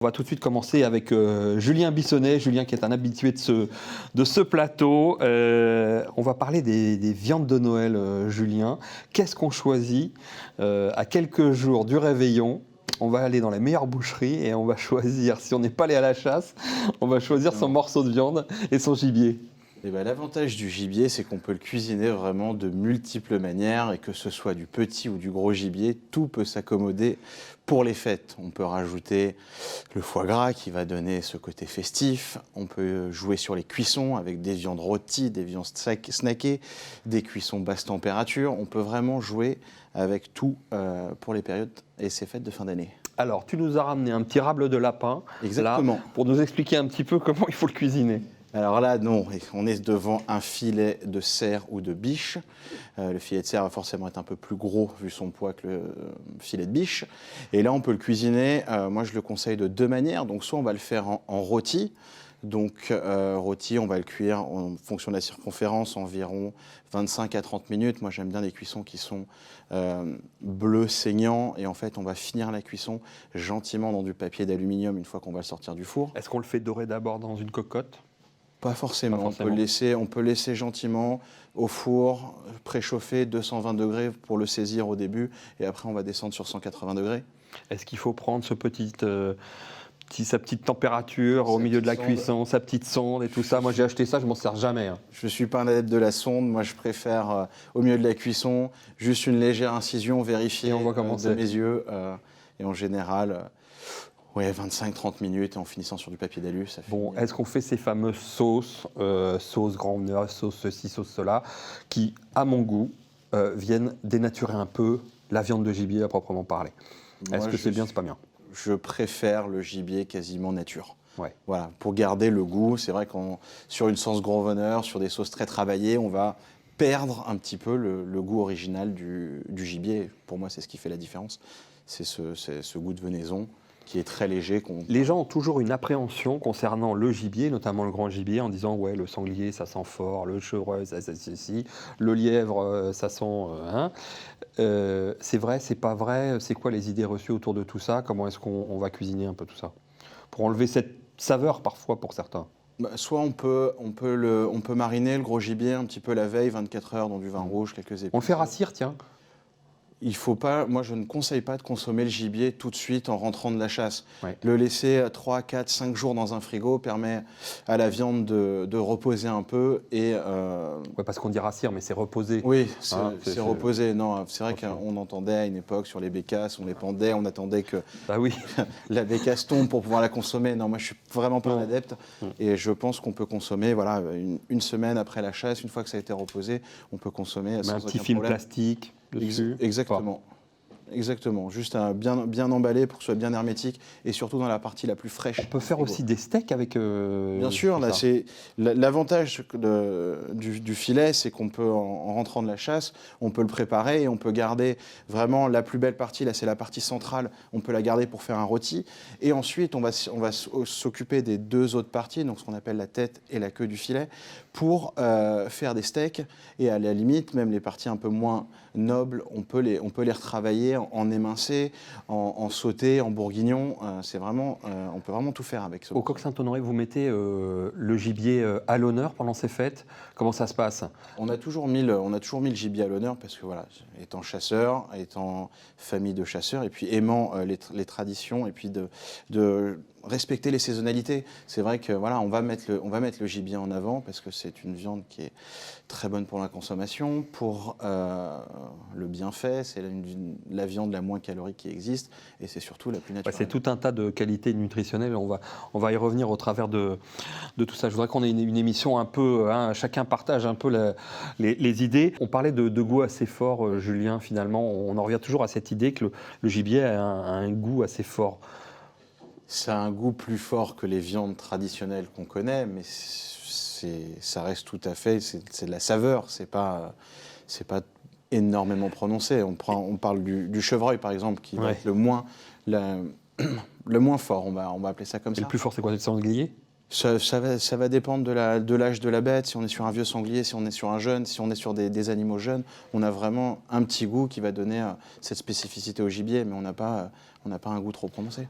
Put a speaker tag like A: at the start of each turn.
A: On va tout de suite commencer avec Julien Bissonnet. Julien qui est un habitué de ce plateau. On va parler des viandes de Noël, Julien. Qu'est-ce qu'on choisit à quelques jours du réveillon? On va aller dans les meilleures boucheries et on va choisir, si on n'est pas allé à la chasse, on va choisir son morceau de viande et son gibier.
B: Eh ben, l'avantage du gibier, c'est qu'on peut le cuisiner vraiment de multiples manières et que ce soit du petit ou du gros gibier, tout peut s'accommoder pour les fêtes. On peut rajouter le foie gras qui va donner ce côté festif. On peut jouer sur les cuissons avec des viandes rôties, des viandes snackées, des cuissons basse température. On peut vraiment jouer avec tout pour les périodes et ces fêtes de fin d'année.
A: Alors, tu nous as ramené un petit rable de lapin,
B: Exactement.
A: là, pour nous expliquer un petit peu comment il faut le cuisiner.
B: Alors là, non, on est devant un filet de cerf ou de biche. Le filet de cerf va forcément être un peu plus gros vu son poids que le filet de biche. Et là, on peut le cuisiner, moi je le conseille de deux manières. Donc soit on va le faire en rôti. Donc rôti, on va le cuire en fonction de la circonférence, environ 25 à 30 minutes. Moi j'aime bien des cuissons qui sont bleus, saignants. Et en fait, on va finir la cuisson gentiment dans du papier d'aluminium une fois qu'on va le sortir du four.
A: Est-ce qu'on le fait dorer d'abord dans une cocotte ?
B: Pas forcément.
A: Pas forcément.
B: On peut laisser gentiment au four, préchauffer 220 degrés pour le saisir au début, et après on va descendre sur 180 degrés.
A: Est-ce qu'il faut prendre sa petite température au milieu de la cuisson, sa petite sonde et tout ça? Moi j'ai acheté ça, je m'en sers jamais. Hein.
B: Je ne suis pas un adepte de la sonde, moi je préfère au milieu de la cuisson, juste une légère incision, vérifier de mes yeux, et en général... Ouais, 25-30 minutes et en finissant sur du papier d'alu, ça fait...
A: Bon, est-ce qu'on fait ces fameuses sauces, sauce grand neuf, sauce ceci, sauce cela, qui, à mon goût, viennent dénaturer un peu la viande de gibier à proprement parler? Est-ce que c'est bien, c'est pas bien?
B: Je préfère le gibier quasiment nature.
A: Ouais.
B: Voilà, pour garder le goût, c'est vrai qu'on sur une sauce grand veneur, sur des sauces très travaillées, on va perdre un petit peu le goût original du gibier. Pour moi, c'est ce qui fait la différence. C'est ce goût de venaison qui est très léger.
A: Les gens ont toujours une appréhension concernant le gibier, notamment le grand gibier, en disant ouais, le sanglier ça sent fort, le chevreuil ça ceci, le lièvre ça sent. C'est vrai, c'est pas vrai. C'est quoi les idées reçues autour de tout ça? Comment est-ce qu'on va cuisiner un peu tout ça pour enlever cette saveur parfois pour certains?
B: Soit on peut mariner le gros gibier un petit peu la veille, 24 heures dans du vin rouge, quelques épices.
A: On le fait rassir, tiens.
B: Il faut pas, moi je ne conseille pas de consommer le gibier tout de suite en rentrant de la chasse.
A: Ouais.
B: Le laisser 3, 4, 5 jours dans un frigo permet à la viande de reposer un peu et...
A: Ouais, parce qu'on dit rassir, mais c'est reposer.
B: Oui, c'est reposer. Non, c'est vrai qu'on entendait à une époque sur les bécasses, on les pendait, on attendait que
A: oui.
B: la bécasse tombe pour pouvoir la consommer. Non, moi je suis vraiment pas un adepte et je pense qu'on peut consommer voilà, une semaine après la chasse, une fois que ça a été reposé, on peut consommer sans
A: un petit film
B: problème.
A: Plastique. Dessus.
B: Exactement. Exactement. Juste bien emballé pour que ce soit bien hermétique et surtout dans la partie la plus fraîche.
A: On peut faire aussi des steaks avec.
B: Bien sûr, là, c'est l'avantage du filet, c'est qu'on peut en rentrant de la chasse, on peut le préparer et on peut garder vraiment la plus belle partie. Là, c'est la partie centrale. On peut la garder pour faire un rôti et ensuite on va s'occuper des deux autres parties, donc ce qu'on appelle la tête et la queue du filet, pour faire des steaks et à la limite même les parties un peu moins nobles, on peut les retravailler en émincé, en sauté, en bourguignon. On peut vraiment tout faire avec ça.
A: Au Coq Saint-Honoré, vous mettez le gibier à l'honneur pendant ces fêtes. Comment ça se passe?
B: On a toujours mis le gibier à l'honneur parce que voilà, étant chasseur, étant famille de chasseurs et puis aimant les traditions et puis de respecter les saisonnalités. C'est vrai que voilà, on va mettre le gibier en avant parce que c'est une viande qui est très bonne pour la consommation, pour le bienfait. C'est la viande la moins calorique qui existe et c'est surtout la plus naturelle.
A: C'est tout un tas de qualités nutritionnelles. On va y revenir au travers de tout ça. Je voudrais qu'on ait une émission un peu, chacun partage un peu les idées. On parlait de goût assez fort, Julien. Finalement, on en revient toujours à cette idée que le gibier a un goût assez fort.
B: Ça a un goût plus fort que les viandes traditionnelles qu'on connaît, mais ça reste tout à fait, c'est de la saveur, c'est pas énormément prononcé. On parle du chevreuil par exemple, qui va être le moins fort, on va appeler ça comme ça.
A: Et le plus fort, c'est quoi, le sanglier?
B: Ça va dépendre de l'âge de la bête, si on est sur un vieux sanglier, si on est sur un jeune, si on est sur des animaux jeunes. On a vraiment un petit goût qui va donner cette spécificité au gibier, mais on n'a pas un goût trop prononcé.